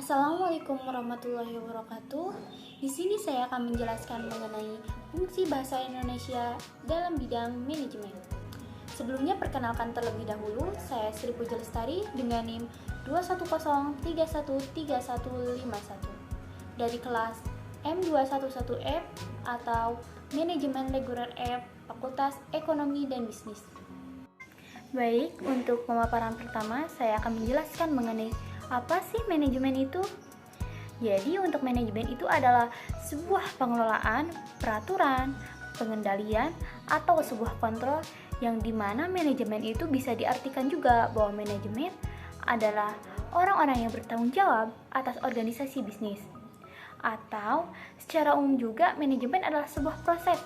Assalamualaikum warahmatullahi wabarakatuh. Di sini saya akan menjelaskan mengenai fungsi bahasa Indonesia dalam bidang manajemen. Sebelumnya perkenalkan terlebih dahulu, saya Sri Puja Lestari dengan NIM 21031313151 dari kelas M211F atau Manajemen Reguler F, Fakultas Ekonomi dan Bisnis. Baik, untuk pemaparan pertama saya akan menjelaskan mengenai apa sih manajemen itu? Jadi untuk manajemen itu adalah sebuah pengelolaan, peraturan, pengendalian, atau sebuah kontrol yang dimana manajemen itu bisa diartikan juga bahwa manajemen adalah orang-orang yang bertanggung jawab atas organisasi bisnis. Atau secara umum juga manajemen adalah sebuah proses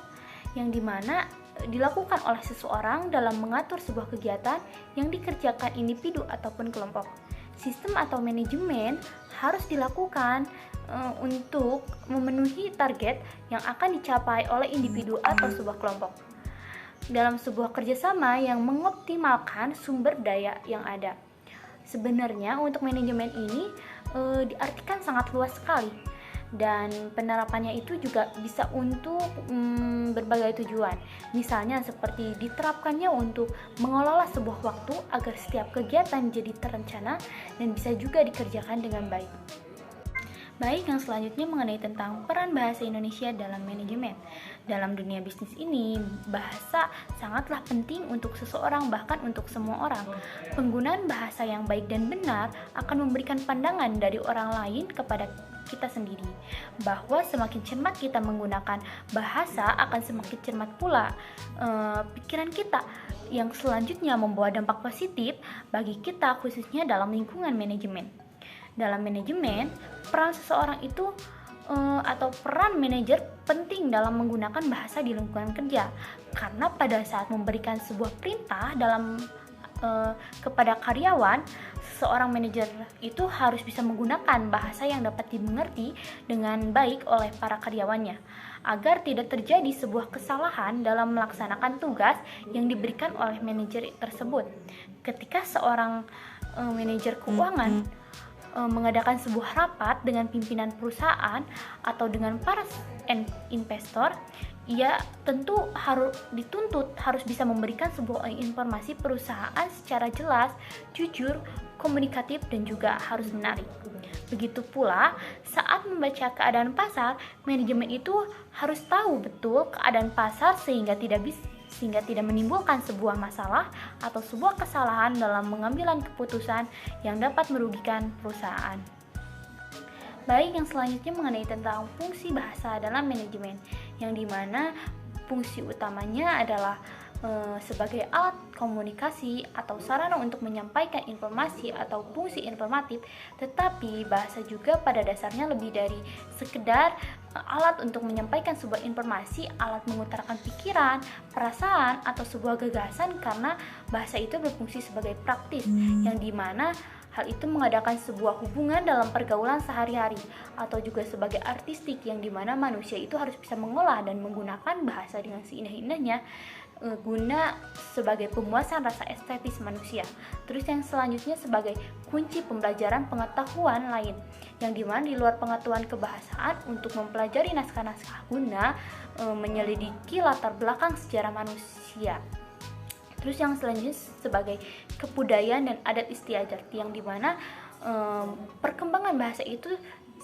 yang dimana dilakukan oleh seseorang dalam mengatur sebuah kegiatan yang dikerjakan individu ataupun kelompok. Sistem atau manajemen harus dilakukan untuk memenuhi target yang akan dicapai oleh individu atau sebuah kelompok dalam sebuah kerjasama yang mengoptimalkan sumber daya yang ada. Sebenarnya untuk manajemen ini diartikan sangat luas sekali, dan penerapannya itu juga bisa untuk berbagai tujuan. Misalnya seperti diterapkannya untuk mengelola sebuah waktu agar setiap kegiatan jadi terencana dan bisa juga dikerjakan dengan baik. Baik, yang selanjutnya mengenai tentang peran bahasa Indonesia dalam manajemen. Dalam dunia bisnis ini, bahasa sangatlah penting untuk seseorang, bahkan untuk semua orang. Penggunaan bahasa yang baik dan benar akan memberikan pandangan dari orang lain kepada kita sendiri, bahwa semakin cermat kita menggunakan bahasa akan semakin cermat pula pikiran kita, yang selanjutnya membawa dampak positif bagi kita khususnya dalam lingkungan manajemen. Dalam manajemen, peran seseorang itu atau peran manajer penting dalam menggunakan bahasa di lingkungan kerja, karena pada saat memberikan sebuah perintah kepada karyawan, seorang manajer itu harus bisa menggunakan bahasa yang dapat dimengerti dengan baik oleh para karyawannya, agar tidak terjadi sebuah kesalahan dalam melaksanakan tugas yang diberikan oleh manajer tersebut. Ketika seorang manajer keuangan mengadakan sebuah rapat dengan pimpinan perusahaan atau dengan para investor, ia tentu harus bisa memberikan sebuah informasi perusahaan secara jelas, jujur, komunikatif, dan juga harus menarik. Begitu pula saat membaca keadaan pasar, manajemen itu harus tahu betul keadaan pasar sehingga tidak menimbulkan sebuah masalah atau sebuah kesalahan dalam mengambil keputusan yang dapat merugikan perusahaan. Baik, yang selanjutnya mengenai tentang fungsi bahasa dalam manajemen, yang dimana fungsi utamanya adalah sebagai alat komunikasi atau sarana untuk menyampaikan informasi atau fungsi informatif, tetapi bahasa juga pada dasarnya lebih dari sekedar alat untuk menyampaikan sebuah informasi, alat mengutarakan pikiran, perasaan, atau sebuah gagasan, karena bahasa itu berfungsi sebagai praktis, yang dimana hal itu mengadakan sebuah hubungan dalam pergaulan sehari-hari, atau juga sebagai artistik, yang dimana manusia itu harus bisa mengolah dan menggunakan bahasa dengan seindah-indahnya guna sebagai pemuasan rasa estetis manusia. Terus yang selanjutnya sebagai kunci pembelajaran pengetahuan lain, yang dimana di luar pengetahuan kebahasaan untuk mempelajari naskah-naskah guna menyelidiki latar belakang sejarah manusia. Terus yang selanjutnya sebagai kebudayaan dan adat istiadat, yang dimana perkembangan bahasa itu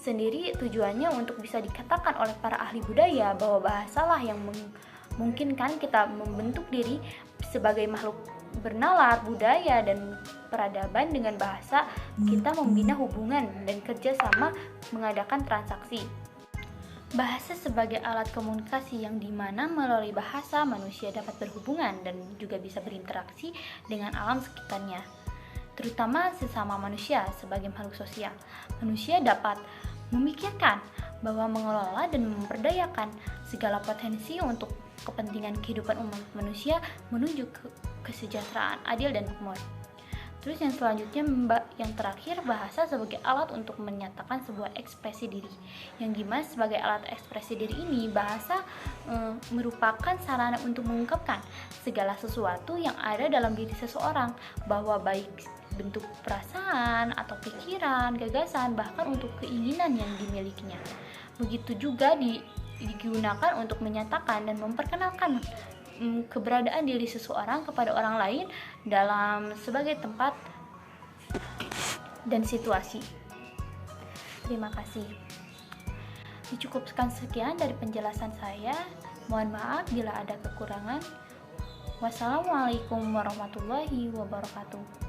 sendiri tujuannya untuk bisa dikatakan oleh para ahli budaya bahwa bahasalah yang memungkinkan kita membentuk diri sebagai makhluk bernalar budaya dan peradaban. Dengan bahasa kita membina hubungan dan kerjasama mengadakan transaksi. Bahasa sebagai alat komunikasi, yang dimana melalui bahasa manusia dapat berhubungan dan juga bisa berinteraksi dengan alam sekitarnya, terutama sesama manusia. Sebagai makhluk sosial, manusia dapat memikirkan bahwa mengelola dan memperdayakan segala potensi untuk kepentingan kehidupan umat manusia menuju kesejahteraan adil dan makmur. Terus yang selanjutnya, yang terakhir, bahasa sebagai alat untuk menyatakan sebuah ekspresi diri, yang dimana sebagai alat ekspresi diri ini, bahasa merupakan sarana untuk mengungkapkan segala sesuatu yang ada dalam diri seseorang, bahwa baik bentuk perasaan atau pikiran, gagasan, bahkan untuk keinginan yang dimilikinya. Begitu juga digunakan untuk menyatakan dan memperkenalkan keberadaan diri seseorang kepada orang lain dalam sebagai tempat dan situasi. Terima kasih. Dicukupkan sekian dari penjelasan saya. Mohon maaf bila ada kekurangan. Wassalamualaikum warahmatullahi wabarakatuh.